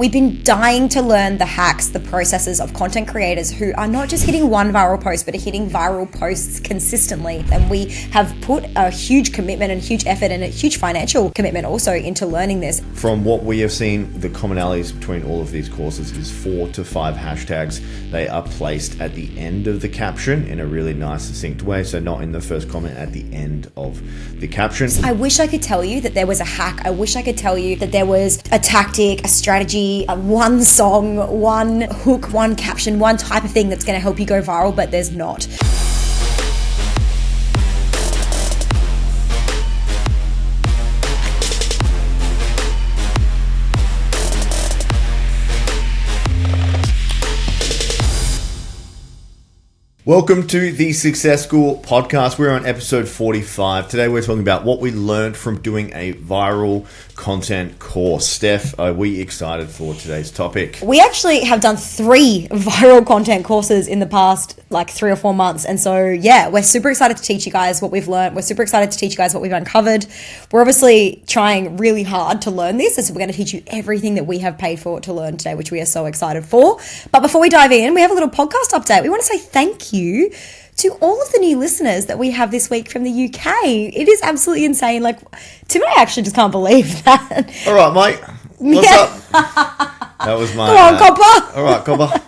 We've been dying to learn the hacks, the processes of content creators who are not just hitting one viral post, but are hitting viral posts consistently. And we have put a huge commitment and huge effort and a huge financial commitment also into learning this. From what we have seen, the commonalities between all of these courses is 4 to 5 hashtags. They are placed at the end of the caption in a really nice, succinct way. So not in the first comment, at the end of the caption. I wish I could tell you that there was a hack. I wish I could tell you that there was a tactic, a strategy, one song, one hook, one caption, one type of thing that's going to help you go viral, but there's not. Welcome to the Success School podcast. We're on episode 45. Today we're talking about what we learned from doing a viral content course. Steph, are we excited for today's topic? We actually have done 3 viral content courses in the past 3 or 4 months. And so, yeah, we're super excited to teach you guys what we've learned. We're super excited to teach you guys what we've uncovered. We're obviously trying really hard to learn this. And so we're going to teach you everything that we have paid for to learn today, which we are so excited for. But before we dive in, we have a little podcast update. We want to say thank you to all of the new listeners that we have this week from the UK. It is absolutely insane. Tim and I actually just can't believe that. All right, mate. What's up? That was my... Go on, Copper. All right, Copper.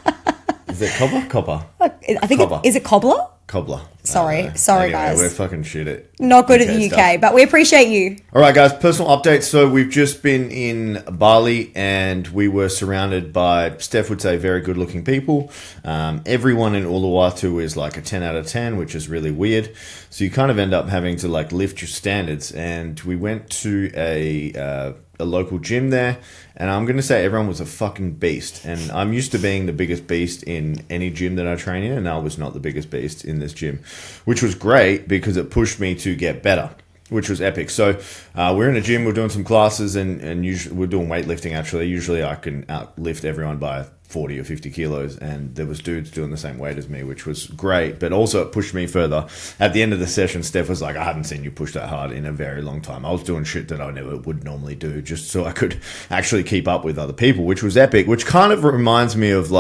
Is it Copper? Copper. I think is it Cobbler? Cobbler. Sorry, anyway, guys. We're fucking shit at not good at the UK, stuff. but we appreciate you. All right, guys, personal updates. So we've just been in Bali and we were surrounded by, Steph would say, very good-looking people. Everyone in Uluwatu is like a 10 out of 10, which is really weird. So you kind of end up having to lift your standards. And we went to a local gym there, and I'm going to say everyone was a fucking beast. And I'm used to being the biggest beast in any gym that I train in, and I was not the biggest beast in this gym, which was great because it pushed me to get better, which was epic. So we're in a gym, we're doing some classes, and usually we're doing weightlifting actually. Usually I can outlift everyone by 40 or 50 kilos, and there was dudes doing the same weight as me, which was great, but also it pushed me further. At the end of the session, Steph was like, I haven't seen you push that hard in a very long time. I was doing shit that I never would normally do just so I could actually keep up with other people, which was epic, which kind of reminds me of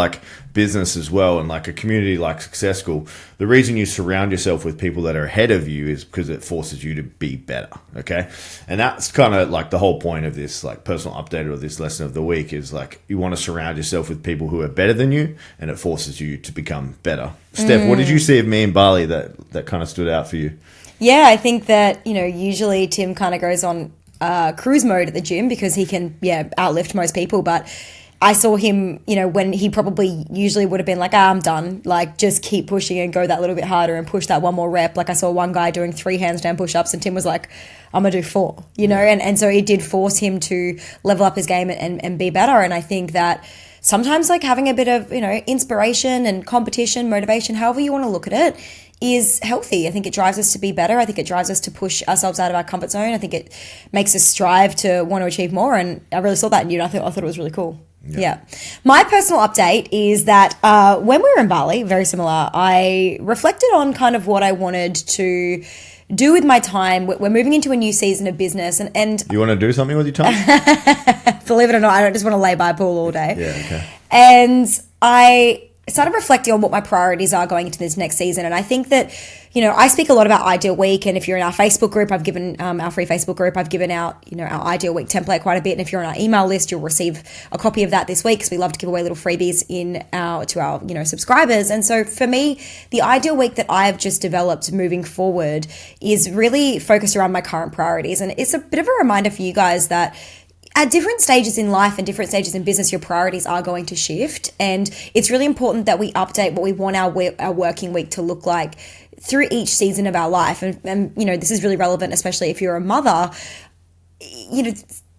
business as well, and a community like Success School. The reason you surround yourself with people that are ahead of you is because it forces you to be better, okay? And that's kind of the whole point of this personal update or this lesson of the week is you want to surround yourself with people who are better than you, and it forces you to become better. Steph, what did you see of me in Bali that kind of stood out for you? Yeah, I think that, usually Tim kind of goes on cruise mode at the gym because he can, outlift most people, but I saw him, when he probably usually would have been I'm done. Just keep pushing and go that little bit harder and push that one more rep. I saw one guy doing 3 handstand push-ups and Tim was like, I'm going to do 4, and so it did force him to level up his game and be better. And I think that sometimes having a bit of, inspiration and competition, motivation, however you want to look at it, is healthy. I think it drives us to be better. I think it drives us to push ourselves out of our comfort zone. I think it makes us strive to want to achieve more. And I really saw that in you. And I thought it was really cool. Yeah. My personal update is that when we were in Bali, very similar, I reflected on kind of what I wanted to do with my time. We're moving into a new season of business. And you want to do something with your time? Believe it or not, I don't just want to lay by a pool all day. Yeah, okay. And I started reflecting on what my priorities are going into this next season. And I think that, I speak a lot about Ideal Week. And if you're in our Facebook group, I've given our free Facebook group, I've given out, our Ideal Week template quite a bit. And if you're on our email list, you'll receive a copy of that this week because we love to give away little freebies to our subscribers. And so for me, the Ideal Week that I've just developed moving forward is really focused around my current priorities. And it's a bit of a reminder for you guys that at different stages in life and different stages in business, your priorities are going to shift. And it's really important that we update what we want our working week to look like through each season of our life. And this is really relevant, especially if you're a mother.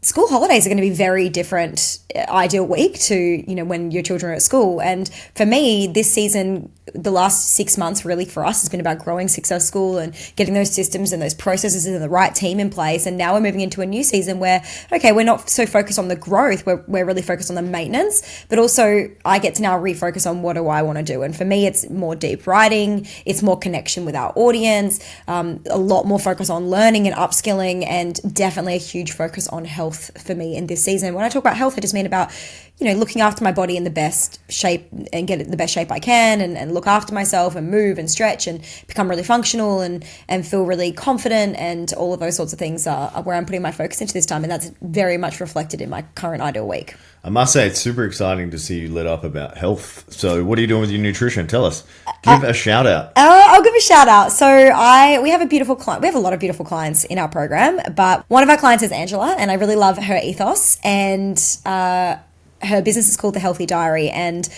School holidays are going to be very different ideal week to, when your children are at school. And for me, this season, the last 6 months really for us has been about growing Success School and getting those systems and those processes and the right team in place. And now we're moving into a new season where, okay, we're not so focused on the growth, we're really focused on the maintenance, but also I get to now refocus on what do I want to do. And for me, it's more deep writing, it's more connection with our audience, a lot more focus on learning and upskilling, and definitely a huge focus on health for me in this season. When I talk about health, I just mean about looking after my body in the best shape and get it in the best shape I can, and look after myself and move and stretch and become really functional and feel really confident, and all of those sorts of things are where I'm putting my focus into this time. And that's very much reflected in my current ideal week. I must say, it's super exciting to see you lit up about health. So what are you doing with your nutrition? Tell us. Give a shout out. I'll give a shout out. So we have a beautiful client. We have a lot of beautiful clients in our program, but one of our clients is Angela, and I really love her ethos, and her business is called The Healthy Diary. And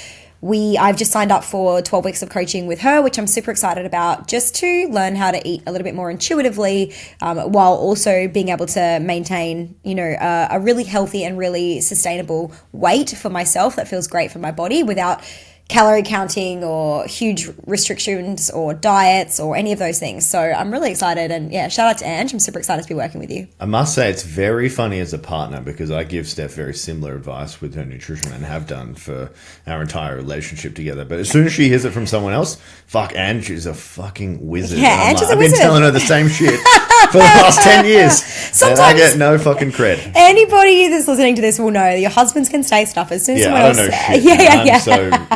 I've just signed up for 12 weeks of coaching with her, which I'm super excited about, just to learn how to eat a little bit more intuitively, while also being able to maintain, a really healthy and really sustainable weight for myself that feels great for my body without calorie counting or huge restrictions or diets or any of those things. So I'm really excited, and shout out to Ange. I'm super excited to be working with you. I must say, it's very funny as a partner, because I give Steph very similar advice with her nutrition and have done for our entire relationship together. But as soon as she hears it from someone else, Ange is a fucking wizard. Yeah, Ange is a I've wizard. been telling her the same shit for the last 10 years. Sometimes, and I get no fucking cred. Anybody that's listening to this will know that your husbands can say stuff as soon as someone I else don't know says.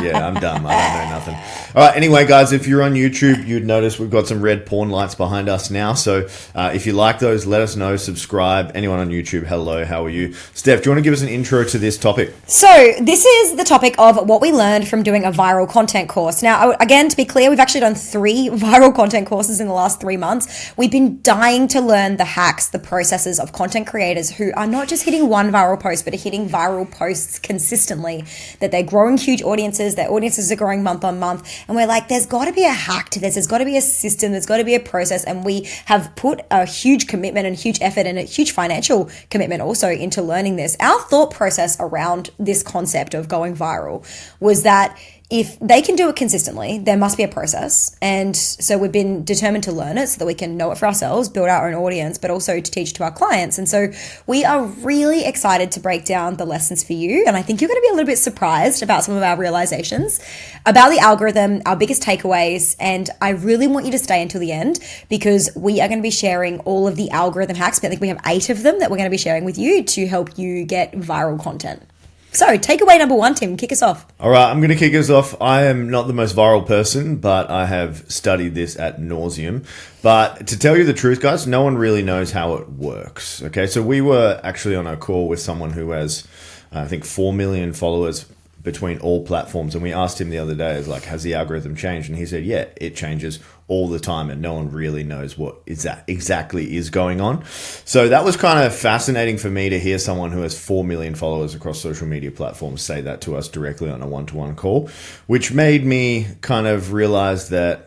shit. I'm dumb. I don't know nothing. All right. Anyway, guys, if you're on YouTube, you'd notice we've got some red porn lights behind us now. So if you like those, let us know. Subscribe. Anyone on YouTube, hello. How are you? Steph, do you want to give us an intro to this topic? So this is the topic of what we learned from doing a viral content course. Now, again, to be clear, we've actually done 3 viral content courses in the last 3 months. We've been dying to learn the hacks, the processes of content creators who are not just hitting one viral post, but are hitting viral posts consistently, that they're growing huge audiences, their audiences are growing month on month. And we're like, there's got to be a hack to this. There's got to be a system. There's got to be a process. And we have put a huge commitment and huge effort and a huge financial commitment also into learning this. Our thought process around this concept of going viral was that if they can do it consistently, there must be a process. And so we've been determined to learn it so that we can know it for ourselves, build our own audience, but also to teach to our clients. And so we are really excited to break down the lessons for you. And I think you're going to be a little bit surprised about some of our realizations about the algorithm, our biggest takeaways. And I really want you to stay until the end, because we are going to be sharing all of the algorithm hacks. I think we have 8 of them that we're going to be sharing with you to help you get viral content. So, takeaway number 1, Tim, kick us off. All right, I'm going to kick us off. I am not the most viral person, but I have studied this ad nauseum. But to tell you the truth, guys, no one really knows how it works. Okay, so we were actually on a call with someone who has, I think, 4 million followers between all platforms, and we asked him the other day, has the algorithm changed? And he said, yeah, it changes all the time, and no one really knows what exactly is going on. So that was kind of fascinating for me to hear someone who has 4 million followers across social media platforms say that to us directly on a one-to-one call, which made me kind of realize that,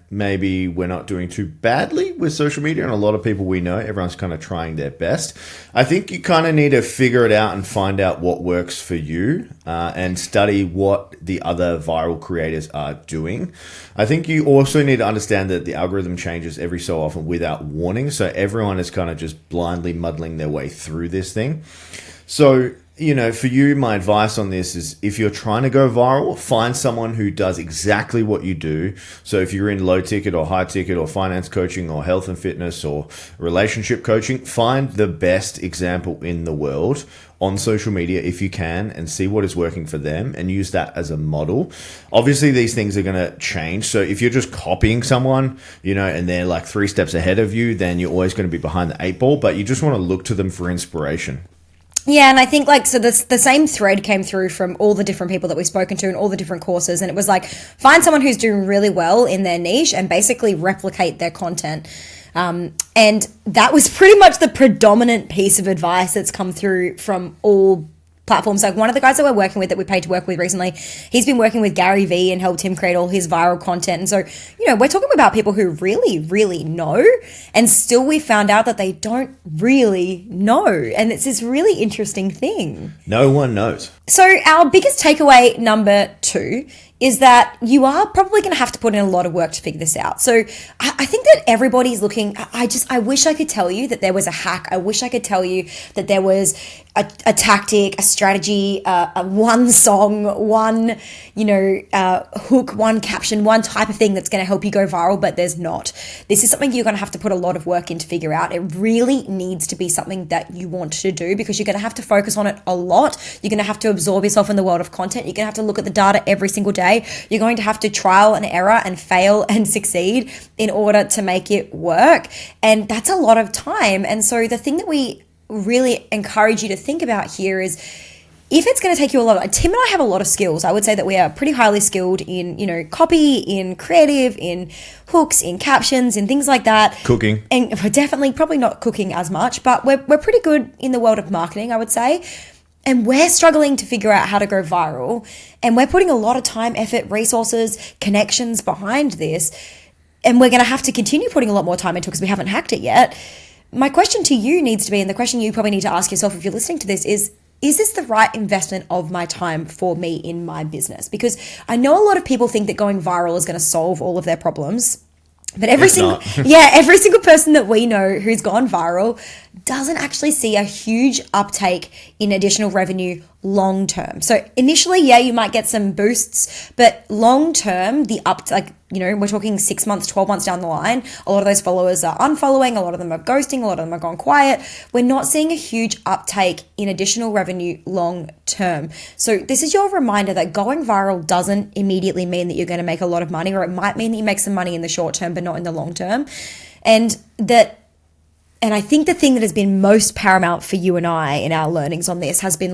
maybe we're not doing too badly with social media, and a lot of people we know, everyone's kind of trying their best. I think you kind of need to figure it out and find out what works for you, and study what the other viral creators are doing. I think you also need to understand that the algorithm changes every so often without warning, so everyone is kind of just blindly muddling their way through this thing. So, for you, my advice on this is, if you're trying to go viral, find someone who does exactly what you do. So if you're in low ticket or high ticket or finance coaching or health and fitness or relationship coaching, find the best example in the world on social media if you can, and see what is working for them and use that as a model. Obviously, these things are going to change. So if you're just copying someone, and they're like 3 steps ahead of you, then you're always going to be behind the 8 ball, but you just want to look to them for inspiration. Yeah, and I think the same thread came through from all the different people that we've spoken to and all the different courses, and it was find someone who's doing really well in their niche and basically replicate their content. And that was pretty much the predominant piece of advice that's come through from all platforms. Like one of the guys that we're working with, that we paid to work with recently, he's been working with Gary V and helped him create all his viral content. And so, we're talking about people who really, really know, and still we found out that they don't really know. And it's this really interesting thing. No one knows. So our biggest takeaway number 2 is that you are probably going to have to put in a lot of work to figure this out. So I think that everybody's looking, I wish I could tell you that there was a hack. I wish I could tell you that there was a tactic, a strategy, one song, one, hook, one caption, one type of thing that's going to help you go viral, but there's not. This is something you're going to have to put a lot of work in to figure out. It really needs to be something that you want to do, because you're going to have to focus on it a lot. You're going to have to absorb yourself in the world of content. You're going to have to look at the data every single day. You're going to have to trial and error and fail and succeed in order to make it work. And that's a lot of time. And so the thing that we really encourage you to think about here is, if it's going to take you a lot of, Tim and I have a lot of skills. I would say that we are pretty highly skilled in, copy, in creative, in hooks, in captions, in things like that. Cooking. And we're definitely probably not cooking as much, but we're pretty good in the world of marketing, I would say. And we're struggling to figure out how to go viral. And we're putting a lot of time, effort, resources, connections behind this. And we're going to have to continue putting a lot more time into it because we haven't hacked it yet. My question to you needs to be, and the question you probably need to ask yourself if you're listening to this is this the right investment of my time for me in my business? Because I know a lot of people think that going viral is going to solve all of their problems. But every single person that we know who's gone viral doesn't actually see a huge uptake in additional revenue long term. So initially, you might get some boosts, but long term, we're talking 6 months, 12 months down the line, a lot of those followers are unfollowing, a lot of them are ghosting, a lot of them are gone quiet. We're not seeing a huge uptake in additional revenue long term. So this is your reminder that going viral doesn't immediately mean that you're going to make a lot of money, or it might mean that you make some money in the short term, but not in the long term. And I think the thing that has been most paramount for you and I in our learnings on this has been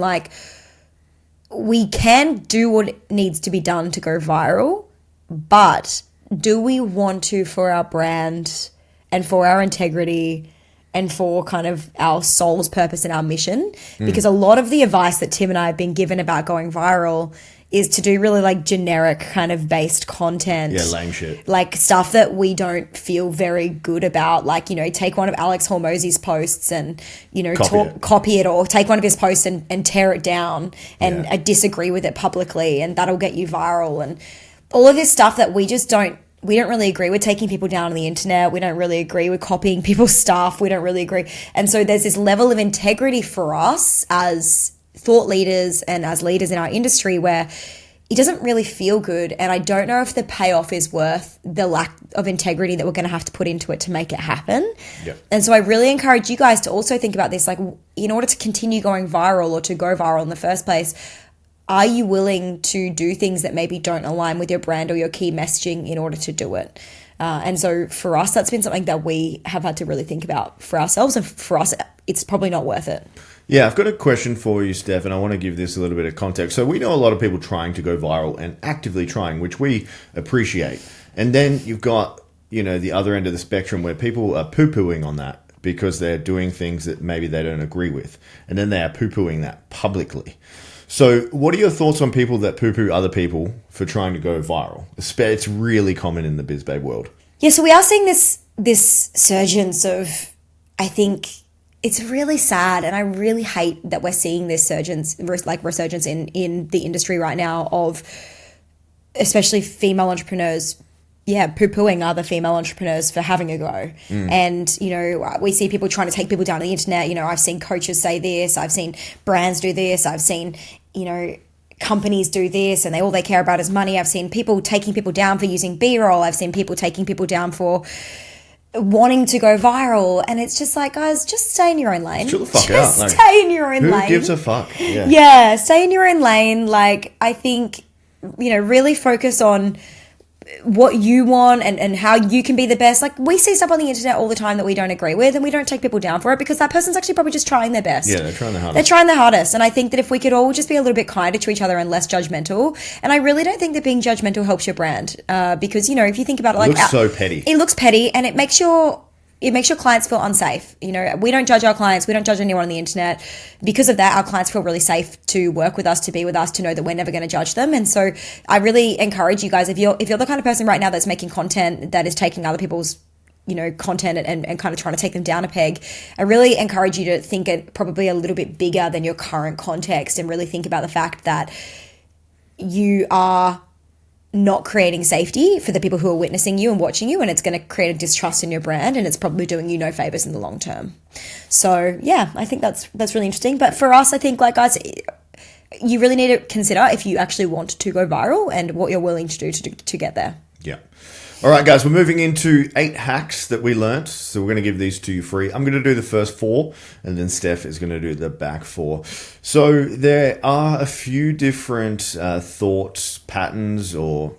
we can do what needs to be done to go viral, but do we want to, for our brand and for our integrity and for kind of our soul's purpose and our mission? Because a lot of the advice that Tim and I have been given about going viral is to do really generic kind of based content. Yeah, lame shit. Stuff that we don't feel very good about. Take one of Alex Hormozy's posts and, copy it, or take one of his posts and tear it down and disagree with it publicly, and that'll get you viral. And all of this stuff that we don't really agree with, taking people down on the internet. We don't really agree with copying people's stuff. We don't really agree. And so there's this level of integrity for us as thought leaders and as leaders in our industry where it doesn't really feel good. And I don't know if the payoff is worth the lack of integrity that we're going to have to put into it to make it happen. Yeah. And so I really encourage you guys to also think about this, in order to continue going viral or to go viral in the first place, are you willing to do things that maybe don't align with your brand or your key messaging in order to do it? And so for us, that's been something that we have had to really think about for ourselves. And for us, it's probably not worth it. Yeah, I've got a question for you, Steph, and I want to give this a little bit of context. So we know a lot of people trying to go viral and actively trying, which we appreciate. And then you've got, the other end of the spectrum where people are poo-pooing on that because they're doing things that maybe they don't agree with. And then they are poo-pooing that publicly. So what are your thoughts on people that poo-poo other people for trying to go viral? It's really common in the BizBabe world. Yeah, so we are seeing this surgence of, I think, it's really sad, and I really hate that we're seeing this resurgence in the industry right now of especially female entrepreneurs, poo-pooing other female entrepreneurs for having a go. And, we see people trying to take people down on the internet. I've seen coaches say this, I've seen brands do this, I've seen, companies do this, and all they care about is money. I've seen people taking people down for using B-roll. I've seen people taking people down for wanting to go viral, and it's just guys, just stay in your own lane. Chill the fuck out. Stay in your own lane. Who gives a fuck? Yeah, stay in your own lane. I think, really focus on what you want and how you can be the best. We see stuff on the internet all the time that we don't agree with, and we don't take people down for it because that person's actually probably just trying their best. Yeah, they're trying their hardest. They're trying their hardest. And I think that if we could all just be a little bit kinder to each other and less judgmental, and I really don't think that being judgmental helps your brand, because, if you think about it, it looks so petty. It looks petty, and it makes your clients feel unsafe. We don't judge our clients. We don't judge anyone on the internet. Because of that, our clients feel really safe to work with us, to be with us, to know that we're never going to judge them. And so I really encourage you guys, if you're the kind of person right now that's making content that is taking other people's, content and kind of trying to take them down a peg, I really encourage you to think it probably a little bit bigger than your current context, and really think about the fact that you are not creating safety for the people who are witnessing you and watching you, and it's going to create a distrust in your brand, and it's probably doing you no favors in the long term. So I think that's really interesting. But for us, I think guys, you really need to consider if you actually want to go viral and what you're willing to do to get there. Yeah. All right, guys, we're moving into 8 hacks that we learnt. So we're going to give these to you free. I'm going to do the first 4, and then Steph is going to do the back 4. So there are a few different thoughts, patterns, or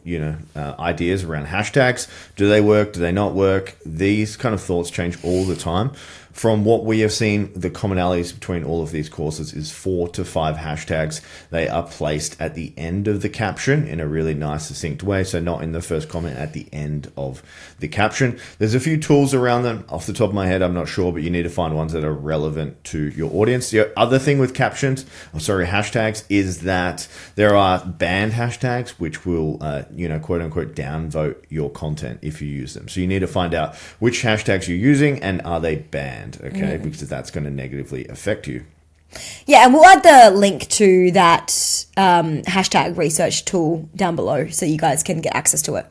ideas around hashtags. Do they work? Do they not work? These kind of thoughts change all the time. From what we have seen, the commonalities between all of these courses is 4 to 5 hashtags. They are placed at the end of the caption in a really nice, succinct way. So not in the first comment, at the end of the caption. There's a few tools around them. Off the top of my head, I'm not sure, but you need to find ones that are relevant to your audience. The other thing with hashtags, is that there are banned hashtags, which will, quote unquote, downvote your content if you use them. So you need to find out which hashtags you're using and are they banned. Okay, because that's going to negatively affect you. Yeah, and we'll add the link to that hashtag research tool down below so you guys can get access to it.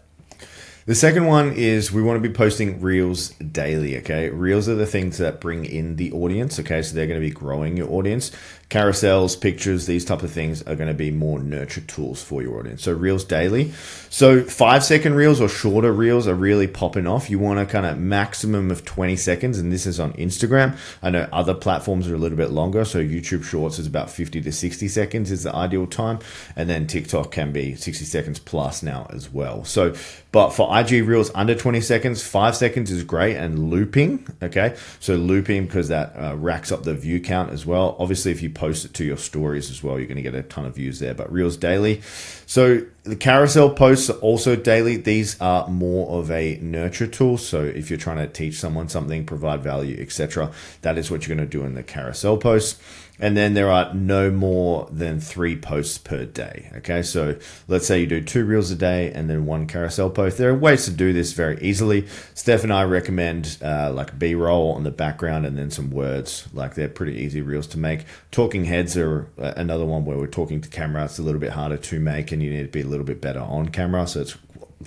The second one is we want to be posting Reels daily, okay? Reels are the things that bring in the audience, okay? So they're going to be growing your audience. Carousels, pictures, these type of things are going to be more nurture tools for your audience. So Reels daily. So 5-second Reels or shorter Reels are really popping off. You want a kind of maximum of 20 seconds, and this is on Instagram. I know other platforms are a little bit longer. So YouTube Shorts is about 50 to 60 seconds is the ideal time. And then TikTok can be 60 seconds plus now as well. So, but for IG Reels under 20 seconds, 5 seconds is great, and looping, okay? So looping, because that racks up the view count as well. Obviously, if you post it to your stories as well, you're going to get a ton of views there, but Reels daily. So the carousel posts are also daily. These are more of a nurture tool. So if you're trying to teach someone something, provide value, etc., that is what you're going to do in the carousel posts. And then there are no more than 3 posts per day. Okay, so let's say you do 2 Reels a day and then 1 carousel post. There are ways to do this very easily. Steph and I recommend like B-roll on the background and then some words. Like, they're pretty easy Reels to make. Talking heads are another one where we're talking to camera. It's a little bit harder to make, and you need to be a little bit better on camera. So it's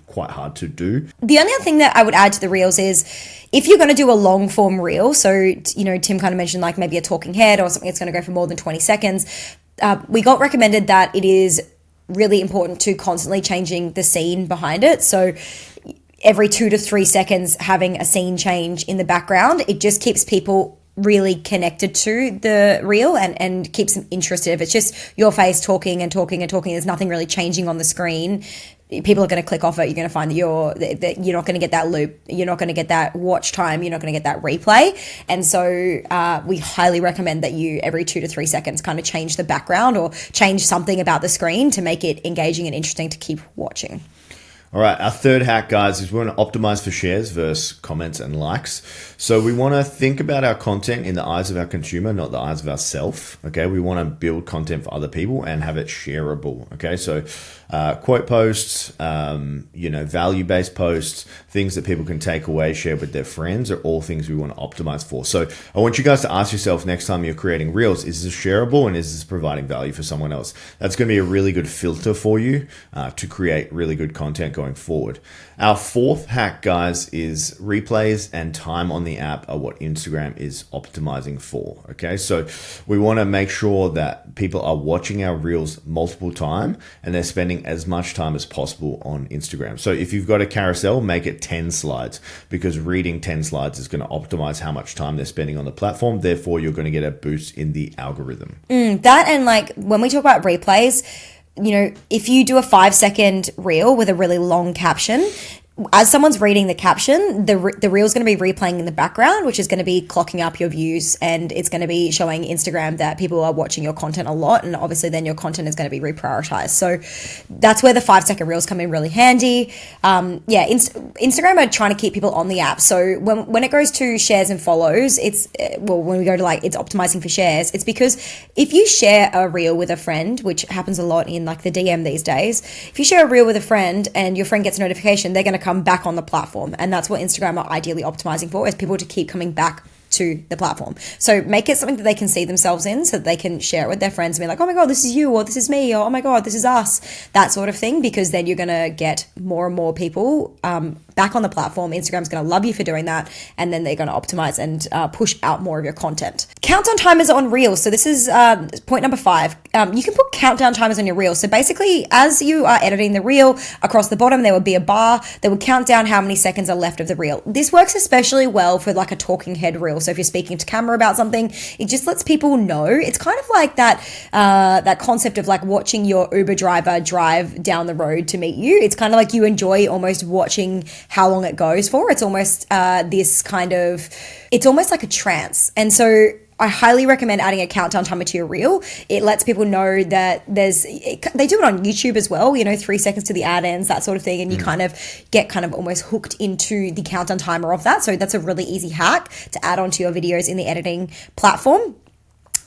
quite hard to do. The only other thing that I would add to the Reels is, if you're going to do a long form Reel, so, Tim kind of mentioned like maybe a talking head or something that's going to go for more than 20 seconds, we got recommended that it is really important to constantly changing the scene behind it. So every 2 to 3 seconds having a scene change in the background, it just keeps people really connected to the Reel and keeps them interested. If it's just your face talking and talking and talking, there's nothing really changing on the screen, people are going to click off it. You're going to find that you're not going to get that loop. You're not going to get that watch time. You're not going to get that replay. And so we highly recommend that you every 2 to 3 seconds kind of change the background or change something about the screen to make it engaging and interesting to keep watching. All right, our third hack, guys, is we want to optimize for shares versus comments and likes. So we want to think about our content in the eyes of our consumer, not the eyes of ourselves. Okay, we want to build content for other people and have it shareable. Okay, so quote posts, value-based posts, things that people can take away, share with their friends, are all things we want to optimize for. So I want you guys to ask yourself next time you're creating Reels, is this shareable and is this providing value for someone else? That's going to be a really good filter for you to create really good content going forward. Our fourth hack, guys, is replays and time on the app are what Instagram is optimizing for. Okay, so we want to make sure that people are watching our Reels multiple times and they're spending as much time as possible on Instagram. So if you've got a carousel, make it 10 slides, because reading 10 slides is going to optimize how much time they're spending on the platform. Therefore, you're going to get a boost in the algorithm. That, and like when we talk about replays, if you do a 5-second Reel with a really long caption, as someone's reading the caption, the Reel is going to be replaying in the background, which is going to be clocking up your views, and it's going to be showing Instagram that people are watching your content a lot, and obviously then your content is going to be reprioritized. So that's where the 5-second Reels come in really handy. Instagram are trying to keep people on the app. So when it goes to shares and follows, when we go to it's optimizing for shares, it's because if you share a Reel with a friend, which happens a lot in like the DM these days, if you share a Reel with a friend and your friend gets a notification, they're going to come back on the platform. And that's what Instagram are ideally optimizing for, is people to keep coming back to the platform. So make it something that they can see themselves in, so that they can share it with their friends and be like, oh my God, this is you, or this is me, or oh my God, this is us, that sort of thing, because then you're going to get more and more people back on the platform. Instagram's going to love you for doing that, and then they're going to optimize and push out more of your content. Countdown timers on Reels. So this is point number 5. You can put countdown timers on your Reels. So basically, as you are editing the Reel, across the bottom there would be a bar that would count down how many seconds are left of the Reel. This works especially well for like a talking head Reel. So if you're speaking to camera about something, it just lets people know. It's kind of like that concept of like watching your Uber driver drive down the road to meet you. It's kind of like you enjoy almost watching how long it goes for. It's almost it's almost like a trance. And so I highly recommend adding a countdown timer to your Reel. It lets people know that they do it on YouTube as well, 3 seconds to the ad ends, that sort of thing. And you kind of get almost hooked into the countdown timer of that. So that's a really easy hack to add onto your videos in the editing platform.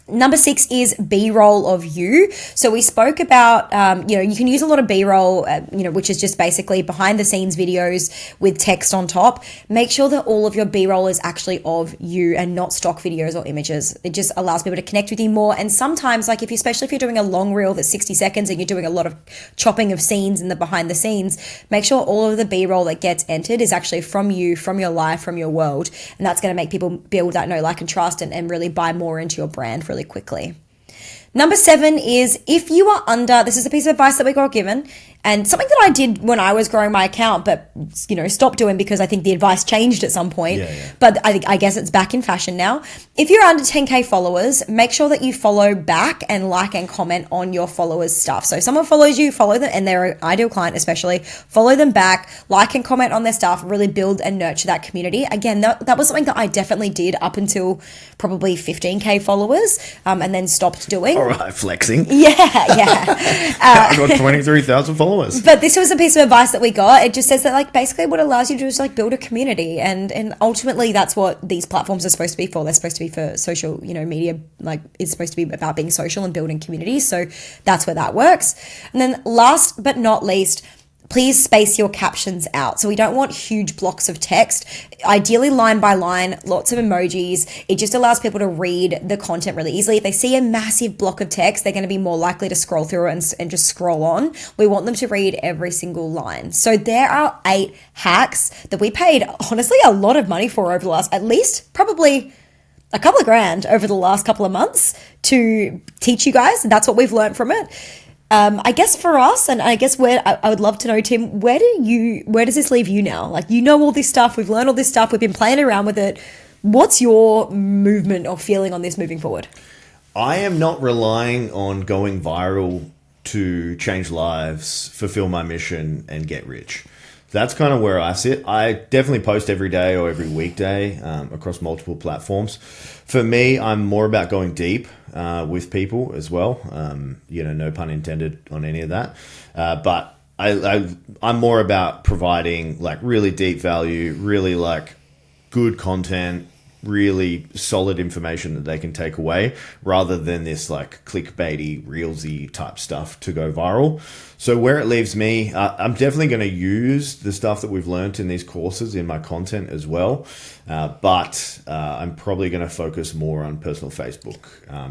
Number 6 is B-roll of you. So we spoke about, you can use a lot of B-roll, which is just basically behind the scenes videos with text on top. Make sure that all of your B-roll is actually of you and not stock videos or images. It just allows people to connect with you more. And sometimes, especially if you're doing a long reel that's 60 seconds and you're doing a lot of chopping of scenes in the behind the scenes, make sure all of the B-roll that gets entered is actually from you, from your life, from your world. And that's going to make people build that know, like, and trust and really buy more into your brand really quickly. Number 7 is if you are under, this is a piece of advice that we got given and something that I did when I was growing my account, but, stopped doing because I think the advice changed at some point. Yeah. But I guess it's back in fashion now. If you're under 10K followers, make sure that you follow back and like and comment on your followers' stuff. So if someone follows you, follow them, and they're an ideal client especially, follow them back, like and comment on their stuff, really build and nurture that community. Again, that was something that I definitely did up until probably 15K followers and then stopped doing. All right, flexing. Yeah. I got 23,000 followers. But this was a piece of advice that we got. It just says that basically what it allows you to do is build a community, and ultimately that's what these platforms are supposed to be for. They're supposed to be for social, media. It's supposed to be about being social and building communities. So that's where that works. And then last but not least, please space your captions out. So we don't want huge blocks of text, ideally line by line, lots of emojis. It just allows people to read the content really easily. If they see a massive block of text, they're going to be more likely to scroll through it and just scroll on. We want them to read every single line. So there are 8 hacks that we paid, honestly, a lot of money for over the last, at least probably a couple of grand over the last couple of months to teach you guys. That's what we've learned from it. I guess for us, and I guess I would love to know, Tim, where does this leave you now? All this stuff, we've learned all this stuff, we've been playing around with it. What's your movement or feeling on this moving forward? I am not relying on going viral to change lives, fulfill my mission, and get rich. That's kind of where I sit. I definitely post every day or every weekday across multiple platforms. For me, I'm more about going deep with people as well. No pun intended on any of that. But I'm more about providing really deep value, really good content, really solid information that they can take away, rather than this clickbaity, reelsy type stuff to go viral. So where it leaves me, I'm definitely going to use the stuff that we've learned in these courses in my content as well. But I'm probably going to focus more on personal Facebook.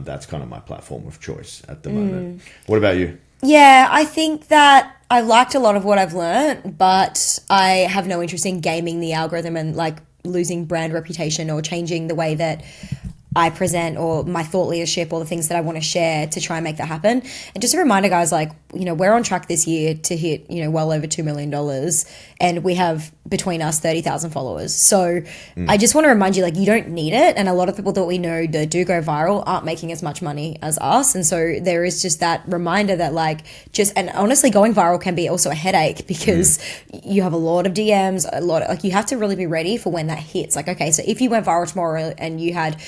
That's kind of my platform of choice at the moment. What about you? Yeah, I think that I liked a lot of what I've learned, but I have no interest in gaming the algorithm and losing brand reputation or changing the way that I present or my thought leadership or the things that I want to share to try and make that happen. And just a reminder, guys, we're on track this year to hit, well over $2 million, and we have between us 30,000 followers. So I just want to remind you, you don't need it. And a lot of people that we know that do go viral aren't making as much money as us. And so there is just that reminder that and honestly, going viral can be also a headache because you have a lot of DMs, you have to really be ready for when that hits. Okay, so if you went viral tomorrow and you had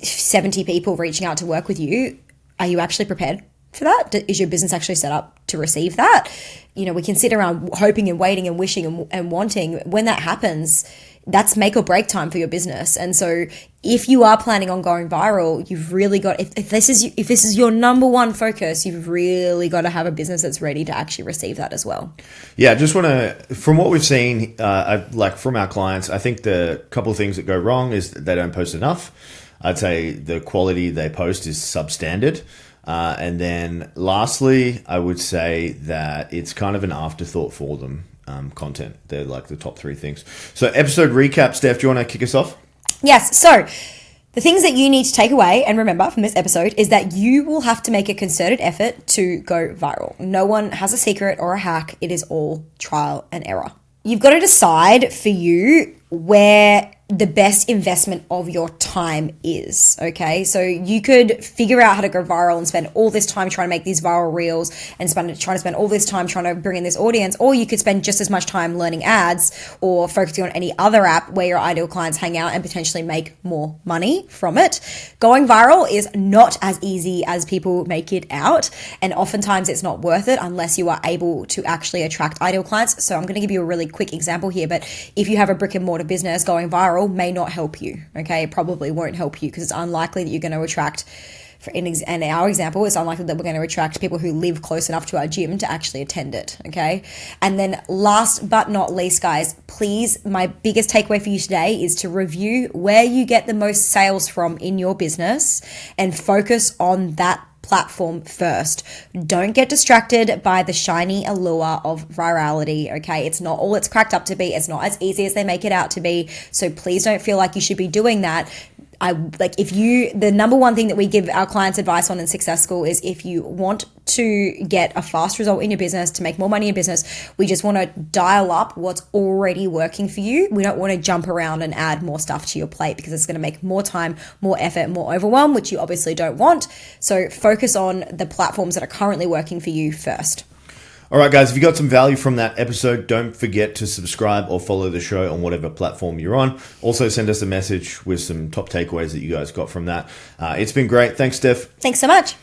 70 people reaching out to work with you, are you actually prepared for that? Is your business actually set up to receive that? We can sit around hoping and waiting and wishing and wanting. When that happens, that's make or break time for your business. And so if you are planning on going viral, you've really got, if this is your number one focus, you've really got to have a business that's ready to actually receive that as well. Yeah, I just want to, from what we've seen, from our clients, I think the couple of things that go wrong is that they don't post enough. I'd say the quality they post is substandard. And then lastly, I would say that it's kind of an afterthought for them. content. They're like the top 3 things. So episode recap, Steph, do you want to kick us off? Yes. So the things that you need to take away and remember from this episode is that you will have to make a concerted effort to go viral. No one has a secret or a hack. It is all trial and error. You've got to decide for you where the best investment of your time is, okay? So you could figure out how to go viral and spend all this time trying to make these viral reels and trying to spend all this time trying to bring in this audience, or you could spend just as much time learning ads or focusing on any other app where your ideal clients hang out and potentially make more money from it. Going viral is not as easy as people make it out, and oftentimes it's not worth it unless you are able to actually attract ideal clients. So I'm going to give you a really quick example here, but if you have a brick and mortar business, going viral may not help you, okay? It probably won't help you because it's unlikely that you're going to attract, in our example, it's unlikely that we're going to attract people who live close enough to our gym to actually attend it, okay? And then last but not least, guys, please, my biggest takeaway for you today is to review where you get the most sales from in your business and focus on that platform first. Don't get distracted by the shiny allure of virality, okay? It's not all it's cracked up to be. It's not as easy as they make it out to be. So please don't feel like you should be doing that. The number one thing that we give our clients advice on in Success School is if you want to get a fast result in your business, to make more money in business, we just want to dial up what's already working for you. We don't want to jump around and add more stuff to your plate because it's going to make more time, more effort, more overwhelm, which you obviously don't want. So focus on the platforms that are currently working for you first. All right, guys, if you got some value from that episode, don't forget to subscribe or follow the show on whatever platform you're on. Also, send us a message with some top takeaways that you guys got from that. It's been great. Thanks, Steph. Thanks so much.